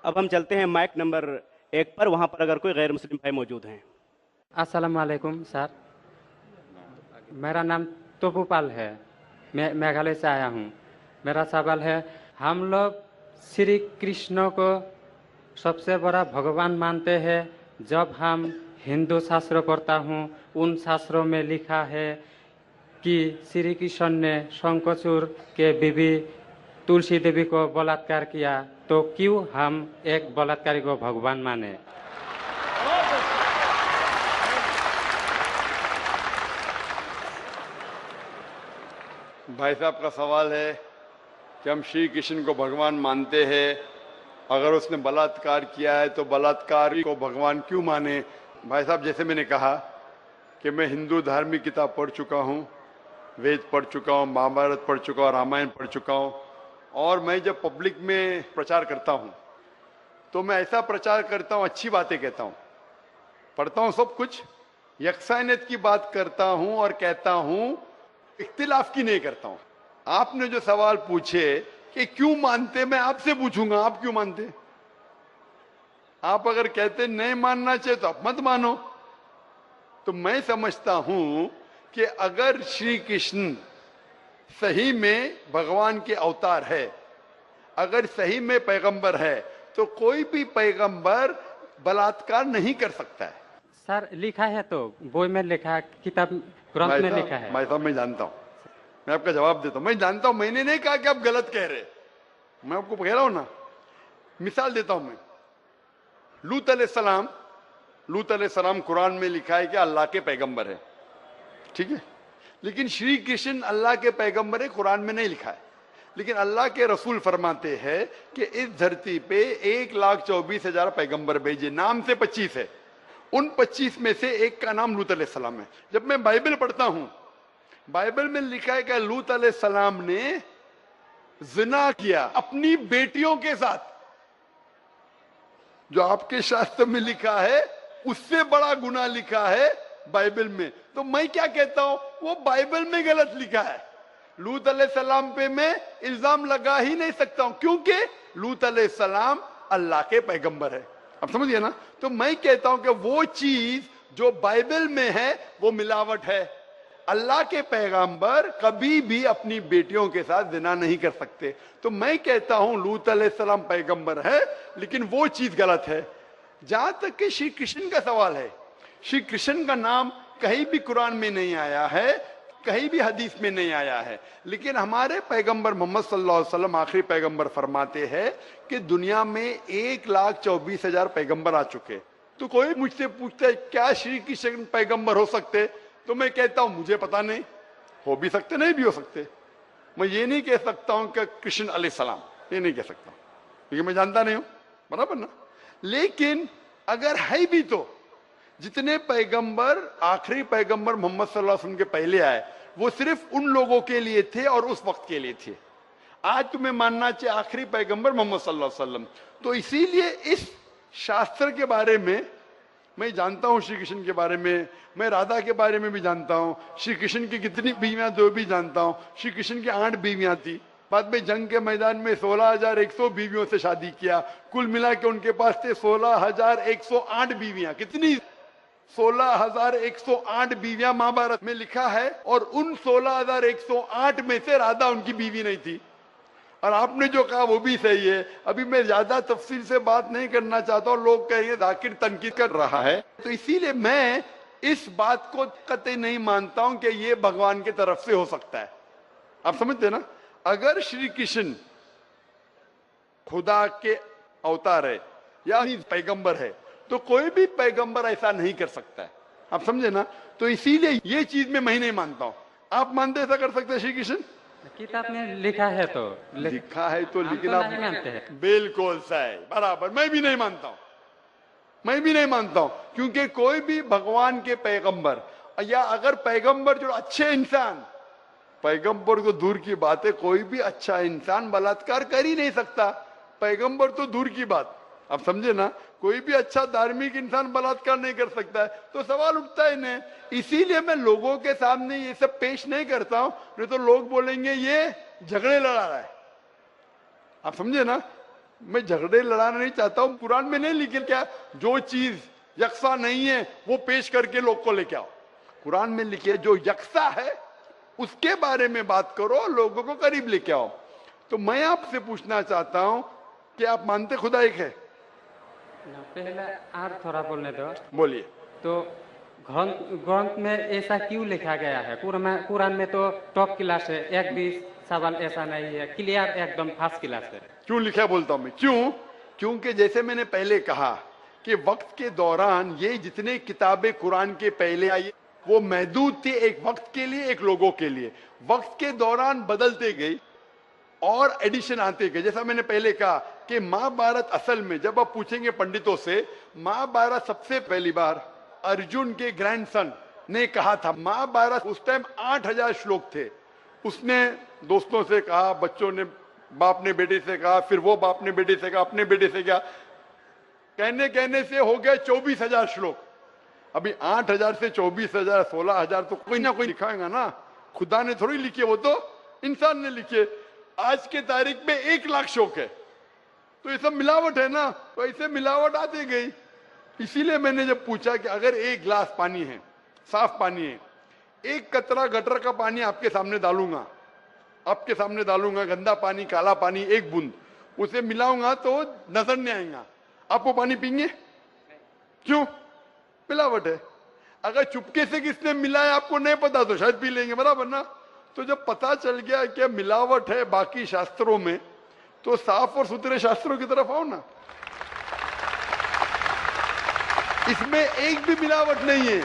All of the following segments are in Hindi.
अब हम चलते हैं माइक नंबर 1 पर, वहां पर अगर कोई गैर मुस्लिम भाई मौजूद हैं। अस्सलाम वालेकुम सर। मेरा नाम तोपूपाल है। मैं मेघालय से आया हूँ। मेरा सवाल है, हम लोग श्री कृष्ण को सबसे बड़ा भगवान मानते हैं। जब हम हिंदू शास्त्र पढ़ता हूँ, उन शास्त्रों में लिखा है कि श्री कृष्ण ने शंखचूड़ के बीवी तुलसी देवी को बलात्कार किया, तो क्यों हम एक बलात्कारी को भगवान माने? भाई साहब का सवाल है कि हम श्री कृष्ण को भगवान मानते हैं, अगर उसने बलात्कार किया है तो बलात्कारी को भगवान क्यों माने। भाई साहब, जैसे मैंने कहा कि मैं हिंदू धार्मिक किताब पढ़ चुका हूँ, वेद पढ़ चुका हूँ, महाभारत पढ़ चुका हूँ, रामायण पढ़ चुका हूँ, और मैं जब पब्लिक में प्रचार करता हूँ तो मैं ऐसा प्रचार करता हूँ, अच्छी बातें कहता हूँ, पढ़ता हूँ सब कुछ, यकसानियत की बात करता हूँ और कहता हूँ, इख्तिलाफ की नहीं करता हूँ। आपने जो सवाल पूछे कि क्यों मानते, मैं आपसे पूछूंगा आप क्यों मानते। आप अगर कहते नहीं मानना चाहिए तो आप मत मानो। तो मैं समझता हूं कि अगर श्री कृष्ण सही में भगवान के अवतार है, अगर सही में पैगंबर है, तो कोई भी पैगंबर बलात्कार नहीं कर सकता है। सर लिखा है, तो बोई में लिखा है, किताब ग्रंथ में लिखा है। भाई साहब, मैं जानता हूं, मैं आपका जवाब देता हूं, मैं जानता हूं, मैंने नहीं कहा कि आप गलत कह रहे, मैं आपको कह रहा हूं ना। मिसाल देता हूं मैं, लूत अलैहिस्सलाम कुरान में लिखा है कि अल्लाह के पैगंबर है, ठीक है, लेकिन श्री कृष्ण अल्लाह के पैगंबर है, कुरान में नहीं लिखा है। लेकिन अल्लाह के रसूल फरमाते हैं कि इस धरती पे 1,24,000 पैगंबर भेजे, नाम से 25 है, उन 25 में से एक का नाम लूत अलैहिस्सलाम है। जब मैं बाइबल पढ़ता हूं, बाइबल में लिखा है कि लूत अलैहिस्सलाम ने जिना किया अपनी बेटियों के साथ। जो आपके शास्त्र में लिखा है उससे बड़ा गुनाह लिखा है बाइबल में। तो मैं क्या कहता हूं, वो बाइबल में गलत लिखा है। लूत अलैहिस्सलाम पे मैं इल्जाम लगा ही नहीं सकता हूं, क्योंकि लूत अलैहिस्सलाम अल्लाह के पैगंबर है। अब समझिए ना। तो मैं कहता हूं कि वो चीज जो बाइबल में है वो मिलावट है। अल्लाह के पैगंबर कभी भी अपनी बेटियों के साथ जिना नहीं कर सकते। तो मैं कहता हूं लूत अलैहिस्सलाम पैगंबर है, लेकिन वो चीज गलत है। जहां तक कि श्री कृष्ण का सवाल है, श्री कृष्ण का नाम कहीं भी कुरान में नहीं आया है, कहीं भी हदीस में नहीं आया है, लेकिन हमारे पैगंबर मोहम्मद सल्लल्लाहु अलैहि वसल्लम आखिरी पैगंबर फरमाते हैं कि दुनिया में 1,24,000 पैगंबर आ चुके। तो कोई मुझसे पूछता है क्या श्री कृष्ण पैगंबर हो सकते, तो मैं कहता हूं मुझे पता नहीं, हो भी सकते नहीं भी हो सकते। मैं ये नहीं कह सकता हूं कि कृष्ण अलैहिस्सलाम, ये नहीं कह सकता क्योंकि मैं जानता नहीं हूं, बराबर ना। लेकिन अगर है भी तो जितने पैगंबर आखिरी पैगंबर मोहम्मद सल्लल्लाहु अलैहि वसल्लम के पहले आए वो सिर्फ उन लोगों के लिए थे और उस वक्त के लिए थे। आज तुम्हें मानना चाहिए आखिरी पैगंबर मोहम्मद सल्लल्लाहु अलैहि वसल्लम। तो इसीलिए इस शास्त्र के बारे में मैं जानता हूं, श्री कृष्ण के बारे में, मैं राधा के बारे में भी जानता हूं, श्री कृष्ण की कितनी बीवियां दो भी जानता हूं। श्री कृष्ण की 8 बीवियां थी, बाद में जंग के मैदान में 16,100 बीवियों से शादी किया, कुल मिला के उनके पास थे 16,108 बीवियां। कितनी? 16,108 बीवियां महाभारत में लिखा है, और उन 16,108 में से राधा उनकी बीवी नहीं थी। और आपने जो कहा वो भी सही है। अभी मैं ज्यादा तफसील से बात नहीं करना चाहता हूं, लोग कहेंगे जाकिर तनकीद कर रहा है, तो इसीलिए मैं इस बात को कतई नहीं मानता हूं कि ये भगवान की तरफ से हो सकता है। आप समझते ना। अगर श्री कृष्ण खुदा के अवतार है या पैगंबर है, तो कोई भी पैगंबर ऐसा नहीं कर सकता है। आप समझे ना। तो इसीलिए ये चीज में मैं नहीं मानता हूं। आप मानते ऐसा कर सकते हैं श्री कृष्ण? किताब में लिखा है तो लिखा है तो, लेकिन तो आप नहीं मानते हैं। बिल्कुल सही, बराबर। मैं भी नहीं मानता हूं, मैं भी नहीं मानता हूं, क्योंकि कोई भी भगवान के पैगंबर या अगर पैगंबर जो अच्छे इंसान, पैगंबर तो दूर की बात है, कोई भी अच्छा इंसान बलात्कार कर ही नहीं सकता। पैगंबर तो दूर की बात, आप समझे ना। कोई भी अच्छा धार्मिक इंसान बलात्कार नहीं कर सकता है, तो सवाल उठता ही नहीं। इसीलिए मैं लोगों के सामने ये सब पेश नहीं करता हूं, नहीं तो लोग बोलेंगे ये झगड़े लड़ा रहा है। आप समझे ना। मैं झगड़े लड़ाना नहीं चाहता हूं, कुरान में नहीं लिखे क्या जो चीज यकसा नहीं है वो पेश करके लोग को लेके आओ। कुरान में लिखे जो यकसा है उसके बारे में बात करो, लोगों को करीब लेके आओ। तो मैं आपसे पूछना चाहता हूं कि आप मानते खुदा एक है? पहले और थोड़ा बोलने दो। बोलिए। तो ग्रंथ में ऐसा क्यों लिखा गया है? कुरान में तो टॉप क्लास है, एक भी सवाल ऐसा नहीं है, क्लियर एकदम फर्स्ट क्लास है। क्यों लिखा है बोलता हूं मैं, क्यों? क्योंकि जैसे मैंने पहले कहा कि वक्त के दौरान ये जितने किताबें कुरान के पहले आई वो महदूद थे, एक वक्त के लिए, एक लोगों के लिए। वक्त के दौरान बदलते गई और एडिशन आते गए। जैसा मैंने पहले कहा कि महाभारत असल में जब आप पूछेंगे पंडितों से, महाभारत सबसे पहली बार अर्जुन के ग्रैंडसन ने कहा था। महाभारत उस टाइम 8000 श्लोक थे। उसने दोस्तों से कहा, बच्चों ने बाप ने बेटे से कहा, फिर वो बाप ने बेटे से कहा, अपने बेटे से कहा, कहने से हो गए 24,000 श्लोक। अभी 8000 से 24,000 16,000 तो कोई ना कोई लिखाएगा ना, खुदा ने थोड़ी लिखे, वो तो इंसान ने लिखे। आज के तारीख में 1 लाख श्लोक है, तो ये सब मिलावट है ना, तो ऐसे मिलावट आती गई। इसीलिए मैंने जब पूछा कि अगर 1 गिलास पानी है, साफ पानी है, 1 कतरा गटर का पानी आपके सामने डालूंगा, गंदा पानी, काला पानी, 1 बूंद उसे मिलाऊंगा तो नजर नहीं आएगा, आप वो पानी पीएंगे? क्यों? मिलावट है। अगर चुपके से किसने मिलाया आपको नहीं पता तो शायद पी लेंगे, बराबर ना? तो जब पता चल गया कि मिलावट है बाकी शास्त्रों में, तो साफ और सुथरे शास्त्रों की तरफ आओ ना। इसमें एक भी मिलावट नहीं है।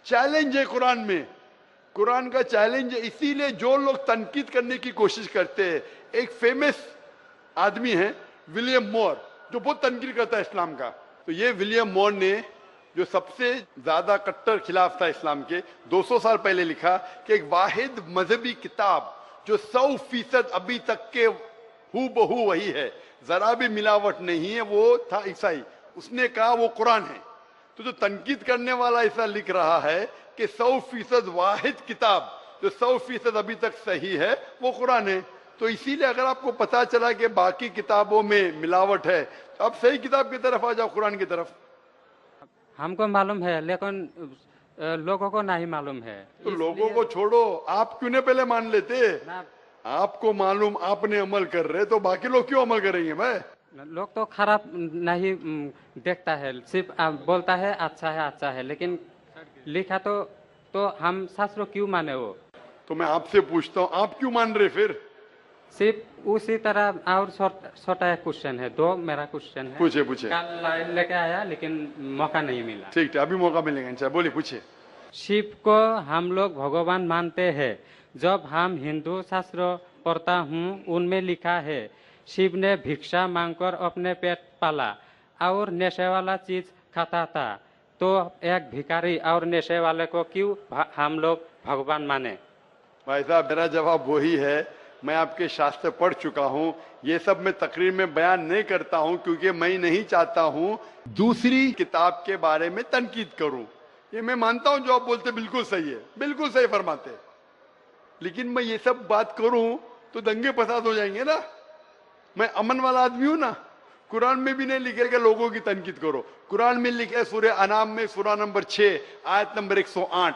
चैलेंज है कुरान में, कुरान का चैलेंज है। इसीलिए जो लोग तनकीद करने की कोशिश करते हैं, एक फेमस आदमी है विलियम मोर, जो बहुत तनकीद करता है इस्लाम का। तो ये विलियम मोर ने, जो सबसे ज्यादा कट्टर खिलाफ था इस्लाम के, 200 साल पहले लिखा कि एक वाहिद मजहबी किताब जो 100% अभी तक के हूबहू वही है, जरा भी मिलावट नहीं है, वो था ईसाई। उसने कहा वो कुरान है। तो जो तनकीद करने वाला ऐसा लिख रहा है कि 100% वाहिद किताब जो 100% अभी तक सही है वो कुरान है। तो इसीलिए अगर आपको पता चला कि बाकी किताबों में मिलावट है, तो आप सही किताब की तरफ आ जाओ, कुरान की तरफ। हमको मालूम है, लेकिन लोगों को नहीं मालूम है। तो लोगों को छोड़ो, आप क्यों नहीं पहले मान लेते? आपको मालूम, आपने अमल कर रहे, तो बाकी लोग क्यों अमल करेंगे भाई? लोग तो खराब नहीं देखता है, सिर्फ बोलता है अच्छा है, लेकिन लिखा तो हम शास्त्रों क्यों माने वो? तो मैं आपसे पूछता हूँ, आप क्यों मान रहे फिर? सिर्फ उसी तरह। और छोटा एक क्वेश्चन है, 2 मेरा क्वेश्चन है। पूछे। कल लेके आया लेकिन मौका नहीं मिला। ठीक है, अभी मौका मिलेगा इंशाल्लाह। बोलिए, पूछिए। शिव को हम लोग भगवान मानते हैं। जब हम हिंदू शास्त्र पढ़ता हूँ, उनमें लिखा है शिव ने भिक्षा मांगकर अपने पेट पाला और नशे वाला चीज खाता था। तो एक भिखारी और नशे वाले को क्यों हम लोग भगवान माने? भाई साहब, मेरा जवाब वही है। मैं आपके शास्त्र पढ़ चुका हूँ। ये सब मैं तकरीर में बयान नहीं करता हूँ, क्योंकि मैं नहीं चाहता हूँ दूसरी किताब के बारे में तनकीद करूँ। ये मैं मानता हूँ जो आप बोलते बिल्कुल सही है, बिल्कुल सही फरमाते, लेकिन मैं ये सब बात करूँ तो दंगे फसाद हो जाएंगे ना। मैं अमन वाला आदमी हूं ना। कुरान में भी नहीं लिखे कि लोगों की तनकीद करो। कुरान में लिखे सूरह अनाम में सूरह नंबर 6 आयत नंबर 108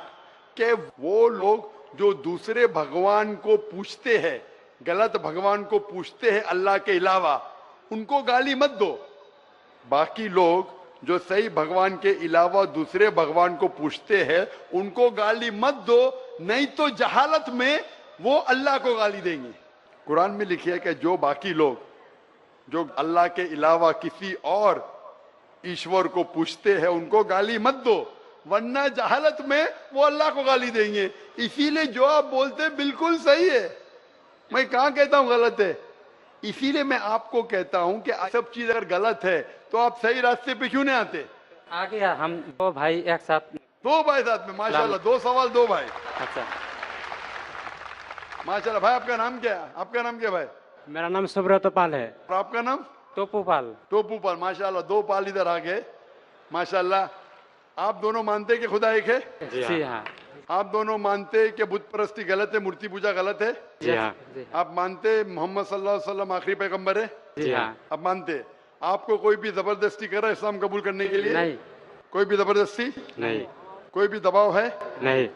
के वो लोग जो दूसरे भगवान को पूछते हैं, गलत भगवान को पूछते हैं अल्लाह के अलावा, उनको गाली मत दो। बाकी लोग जो सही भगवान के अलावा दूसरे भगवान को पूछते हैं उनको गाली मत दो, नहीं तो जहालत में वो अल्लाह को गाली देंगे। कुरान में लिखा है कि जो बाकी लोग जो अल्लाह के अलावा किसी और ईश्वर को पूछते हैं उनको गाली मत दो, वरना जहालत में वो अल्लाह को गाली देंगे। इसीलिए जो आप बोलते हैं बिल्कुल सही है, मैं कहां कहता हूं गलत है। इसीलिए मैं आपको कहता हूं कि सब चीज अगर गलत है तो आप सही रास्ते पे क्यों नहीं आते? आ गया, हम 2 भाई एक साथ, 2 भाई साथ में, माशाल्लाह। 2 सवाल 2 भाई। अच्छा, माशाल्लाह। भाई आपका नाम क्या है? आपका नाम क्या भाई? मेरा नाम सुब्रत पाल है। और आपका नाम? टोपू पाल। टोपू पाल, माशाल्लाह। 2 पाल इधर आ गए, माशाल्लाह। आप दोनों मानते हैं कि खुदा एक है? जी हाँ। आप दोनों मानते हैं कि बुत परस्ती गलत है, मूर्ति पूजा गलत है? जी हाँ। आप मानते हैं मोहम्मद सल्लल्लाहु अलैहि वसल्लम आखिरी पैगंबर है? जी हाँ। आप मानते हैं? आपको कोई भी जबरदस्ती कर रहा है इस्लाम कबूल करने के लिए? नहीं। कोई भी जबरदस्ती? नहीं। कोई भी दबाव है? नहीं।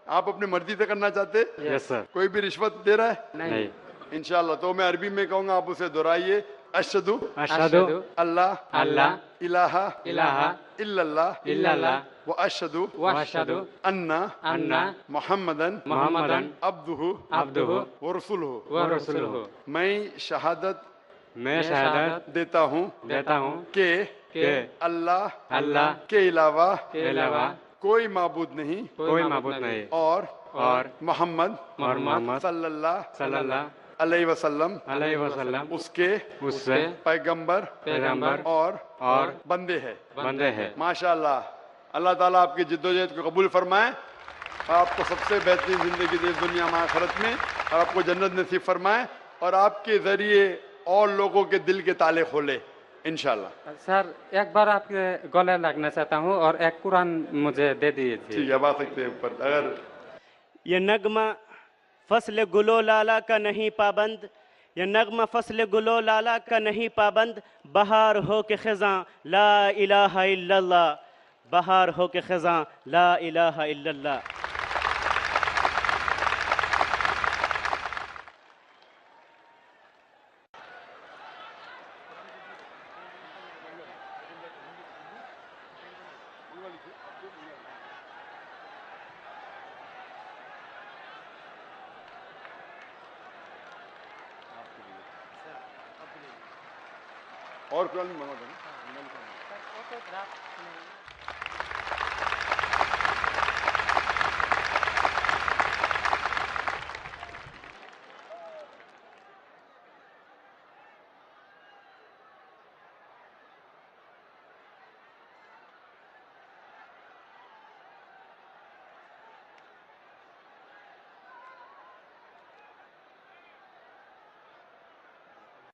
आप अपनी मर्जी से करना चाहते? Yes sir. कोई भी रिश्वत दे रहा है? नहीं। इंशाल्लाह। तो मैं अरबी में कहूंगा, आप उसे दोहराइए। अशहदु अशहदु अल्लाह अल्लाह इलाहा इलाहा इल्लल्लाह इल्लल्लाह व अशहदु व अशहदु अन्ना अन्ना मुहम्मदन मुहम्मदन अब्दुहु अब्दुहु व रसूलुहु। व रसूलुहु। मैं शहादत मैं शहादत देता हूँ देता हूँ कि कि अल्लाह अल्लाह के अलावा के अलावा कोई माबूद नहीं कोई माबूद नहीं और मोहम्मद मोहम्मद सल्लल्लाहु सल्लल्लाहु अलैहि वसल्लम अलैहि वसल्लम उसके उससे पैगंबर पैगंबर और बंदे हैं। बंदे हैं। माशाल्लाह। अल्लाह ताला आपकी जिद्दोजहद को कबूल फरमाए और आपको सबसे बेहतरीन जिंदगी दे दुनिया में आखिरत में, और आपको जन्नत नसीब फरमाए और आपके जरिए और लोगों के दिल के ताले खोले इंशाल्लाह। सर एक बार आपके गले लगना चाहता हूँ और एक कुरान मुझे दे दीजिए। ठीक है, अब आ सकते हैं ऊपर। अगर ये नगमा फसल गुलो लाला का नहीं पाबंद, ये नगमा फसल गुलो लाला का नहीं पाबंद, बहार हो के खिज़ां ला इलाहा इल्लल्लाह, बहार हो के खिज़ां ला इलाहा इल्लल्लाह। और कुरान मंगा दो।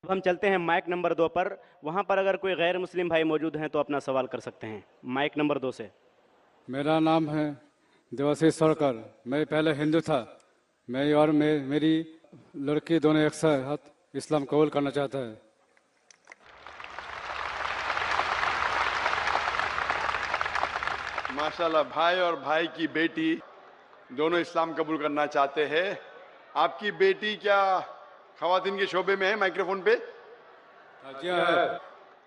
अब हम चलते हैं माइक नंबर 2 पर। वहाँ पर अगर कोई गैर मुस्लिम भाई मौजूद हैं तो अपना सवाल कर सकते हैं माइक नंबर 2 से। मेरा नाम है देवाशीष सरकार। मैं पहले हिंदू था। मैं और मेरी लड़की दोनों एक साथ इस्लाम कबूल करना चाहता है। माशाल्लाह। भाई और भाई की बेटी दोनों इस्लाम कबूल करना चाहते हैं। आपकी बेटी क्या खवातीन के शोबे में है? माइक्रोफोन पे जी है।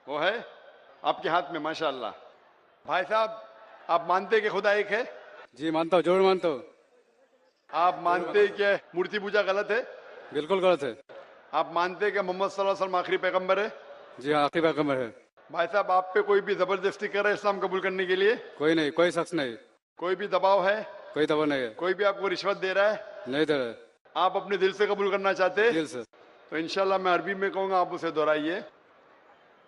वो है आपके हाथ में। माशाल्लाह। भाई साहब, आप मानते हैं कि खुदा एक है? जी मानता हूँ, जरूर मानता हूँ। आप मानते हैं कि मूर्ति पूजा गलत है? बिल्कुल गलत है। आप मानते हैं कि मोहम्मद सल्लल्लाहु अलैहि वसल्लम आखिरी पैगंबर है? जी हाँ, आखिरी पैगंबर है। भाई साहब, आप पे कोई भी जबरदस्ती कर रहा है इस्लाम कबूल करने के लिए? कोई नहीं, कोई शख्स नहीं, कोई भी दबाव है? कोई दबाव नहीं है। कोई भी आपको रिश्वत दे रहा है? नहीं दे रहा है। आप अपने दिल से कबूल करना चाहते हैं? दिल से। तो इंशाल्लाह मैं अरबी में कहूंगा, आप उसे दोहराइए।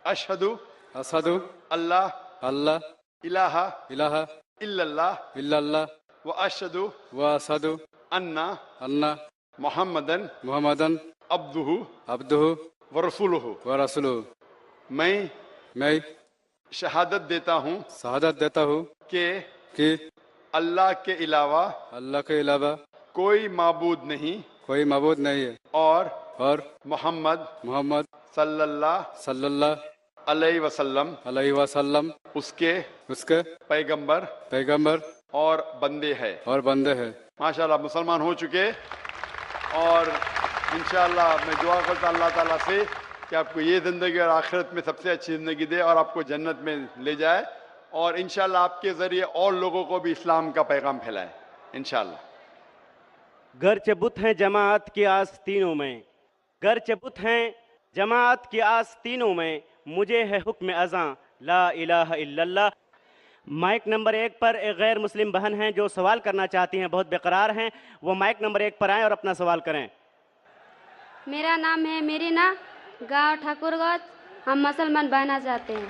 अशहदु अशहदु अल्लाह अल्लाह इलाहा इलाहा इल्लल्लाह इल्लल्लाह व अशहदु व अशहदु अन्ना अन्ना मुहम्मदन मुहम्मदन अब्दुहु अब्दुहु व रसूलुहु। व रसूलुहु। मैं शहादत देता हूँ शहादत देता हूँ कि अल्लाह के अलावा अल्लाह के अलावा कोई माबूद नहीं कोई माबूद नहीं है और मोहम्मद सल्लल्लाहु अलैहि वसल्लम उसके पैगंबर और बंदे हैं। माशाल्लाह, मुसलमान हो चुके। और इंशाल्लाह मैं दुआ करता अल्लाह ताला से कि आपको ये ज़िंदगी और आखिरत में सबसे अच्छी ज़िंदगी दे और आपको जन्नत में ले जाए, और इंशाल्लाह आपके ज़रिए और लोगों को भी इस्लाम का पैगाम फैलाए इंशाल्लाह। गर्चे बुत हैं जमात की आस्तीनों में, गर्चे बुत हैं जमात की आस्तीनों में, मुझे है हुक्म अज़ां ला इलाहा इल्लल्लाह। माइक नंबर 1 पर एक गैर मुस्लिम बहन हैं जो सवाल करना चाहती हैं, बहुत बेकरार हैं। वो माइक नंबर 1 पर आएँ और अपना सवाल करें। मेरा नाम है मेरीना, गांव ठाकुरगंज। हम मुसलमान बनना चाहते हैं।